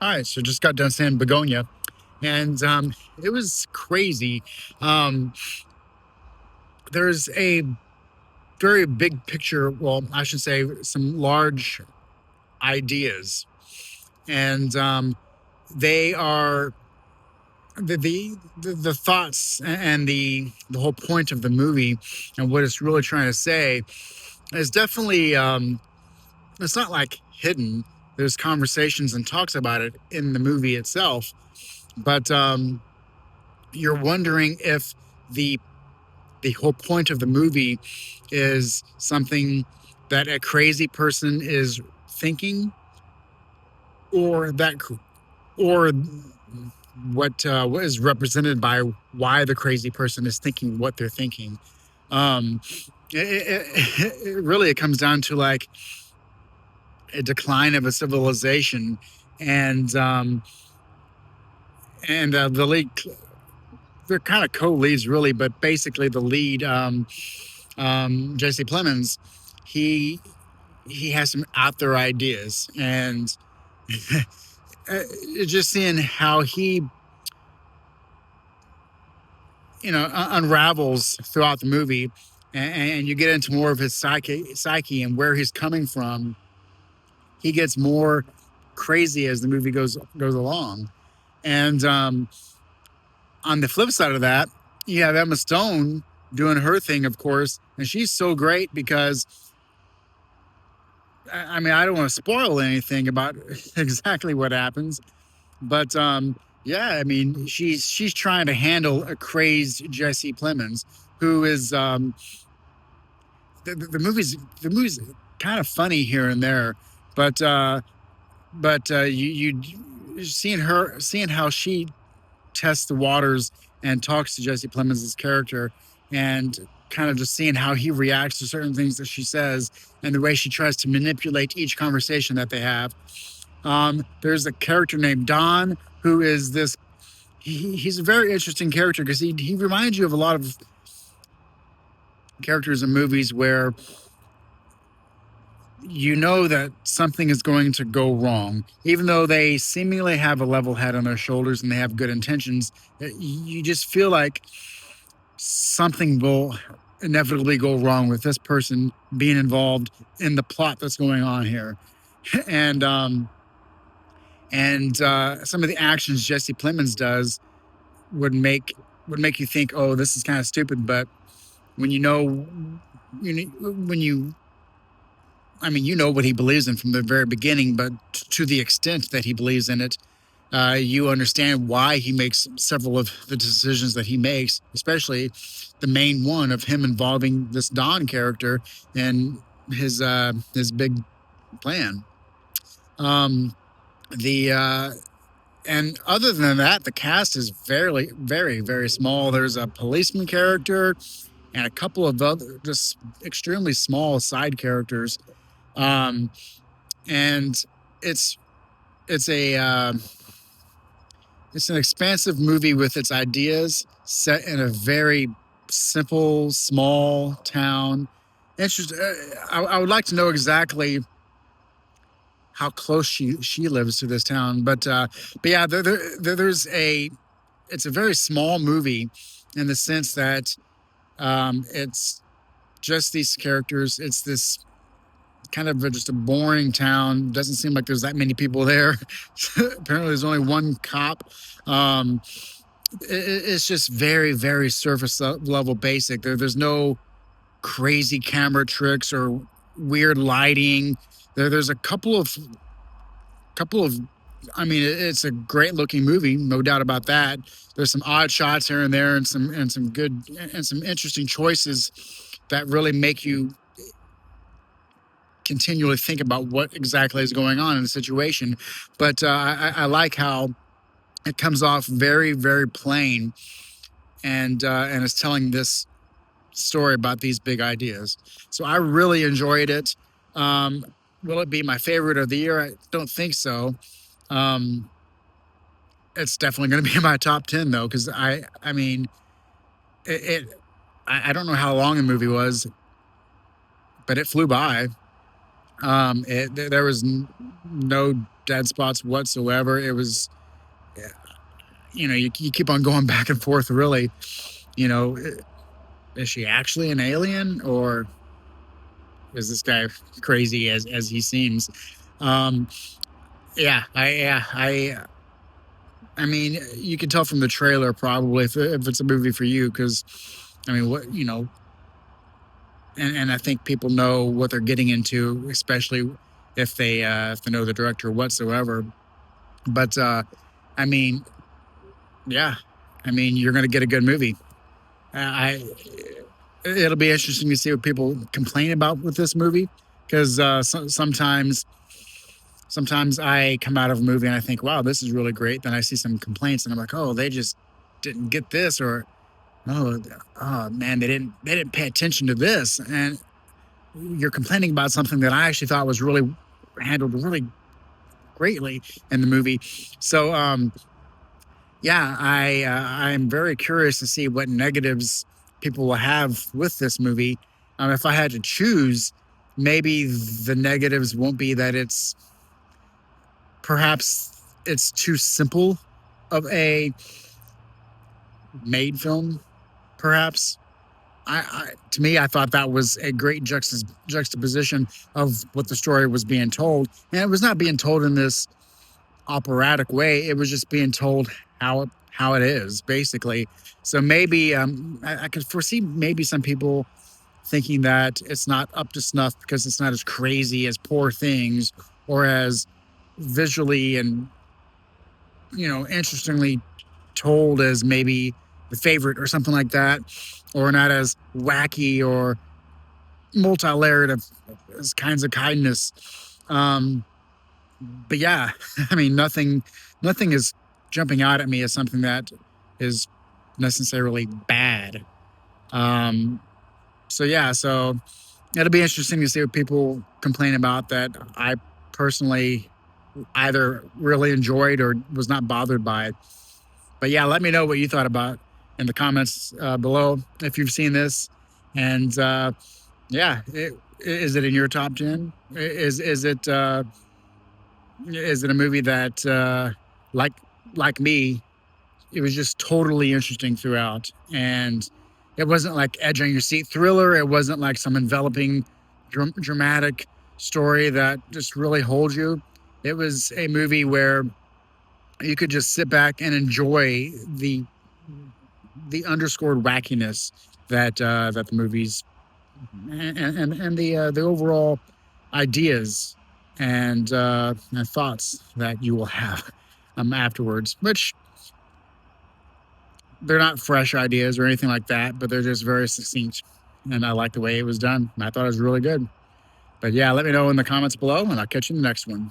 All right, so just got done saying Bugonia, and it was crazy. Um, there's a very big picture. Well, I should say some large ideas, and they are the thoughts and the whole point of the movie and what it's really trying to say is definitely it's not like hidden. There's conversations and talks about it in the movie itself, but you're wondering if the the whole point of the movie is something that a crazy person is thinking, or that or what is represented by why the crazy person is thinking what they're thinking. Um, it comes down to like a decline of a civilization, and the lead, they're kind of co-leads really, but basically the lead, Jesse Plemons, he he has some out there ideas, and just seeing how he unravels throughout the movie, and you get into more of his psyche and where he's coming from. He gets more crazy as the movie goes along, and on the flip side of that, you have Emma Stone doing her thing, of course, and she's so great because I mean, I don't want to spoil anything about exactly what happens, but yeah, I mean, she's trying to handle a crazed Jesse Plemons, who is the movie's kind of funny here and there, but you seeing how she tests the waters and talks to Jesse Plemons' character, and kind of just seeing how he reacts to certain things that she says and the way she tries to manipulate each conversation that they have. There's a character named Don who is this. He's a very interesting character because he reminds you of a lot of characters in movies where you know that something is going to go wrong, even though they seemingly have a level head on their shoulders and they have good intentions. You just feel like something will inevitably go wrong with this person being involved in the plot that's going on here, and some of the actions Jesse Plemons does would make you think, oh, this is kind of stupid, but when when you I mean, you know what he believes in from the very beginning, but to the extent that he believes in it, you understand why he makes several of the decisions that he makes, especially the main one of him involving this Don character and his big plan. Um, the and other than that, the cast is very small. There's a policeman character and a couple of other just extremely small side characters. Um, and it's it's a it's an expansive movie with its ideas set in a very simple, small town. Interesting. I would like to know exactly how close she lives to this town, but yeah, there's a it's a very small movie in the sense that it's just these characters. It's this kind of just a boring town. Doesn't seem like there's that many people there. Apparently, there's only one cop. Um, it's just very surface level basic. There's no crazy camera tricks or weird lighting. There's a couple of. I mean, it's a great looking movie, no doubt about that. There's some odd shots here and there, and some good and some interesting choices that really make you continually think about what exactly is going on in the situation. But I like how it comes off very plain, and it's telling this story about these big ideas. So I really enjoyed it. Will it be my favorite of the year? I don't think so. Um, it's definitely going to be in my top 10 though, because I mean, it I don't know how long the movie was, but it flew by. There was no dead spots whatsoever. It was, you keep on going back and forth. Really, you know, is she actually an alien, or is this guy crazy as he seems? Um, I mean, you can tell from the trailer probably if it's a movie for you, because I mean, what and I think people know what they're getting into, especially if they know the director whatsoever. But I mean, yeah, I mean, you're going to get a good movie. I It'll be interesting to see what people complain about with this movie, because sometimes I come out of a movie and I think, wow, this is really great. Then I see some complaints and I'm like, oh, they just didn't get this, or oh, oh man, they didn't pay attention to this. And you're complaining about something that I actually thought was really handled really greatly in the movie. So yeah, I'm very curious to see what negatives people will have with this movie. If I had to choose, maybe the negatives won't be that perhaps it's too simple of a made film. Perhaps to me, I thought that was a great juxtaposition of what the story was being told, and it was not being told in this operatic way. It was just being told how it is, basically. So maybe I could foresee maybe some people thinking that it's not up to snuff because it's not as crazy as Poor Things, or as visually and interestingly told as maybe The Favorite or something like that, or not as wacky or multi-layered as Kinds of Kindness. Um, but yeah, I mean, nothing is jumping out at me as something that is necessarily bad. Um, so yeah, so it'll be interesting to see what people complain about that I personally either really enjoyed or was not bothered by. But yeah, let me know what you thought about in the comments below if you've seen this. And yeah, is it in your top 10? Is it a movie that like like me, it was just totally interesting throughout, and it wasn't like edge on your seat thriller. It wasn't like some enveloping dramatic story that just really holds you. It was a movie where you could just sit back and enjoy the underscored wackiness that the movies and the overall ideas and thoughts that you will have afterwards, which they're not fresh ideas or anything like that, but they're just very succinct. And I like the way it was done. I thought it was really good. But yeah, let me know in the comments below, and I'll catch you in the next one.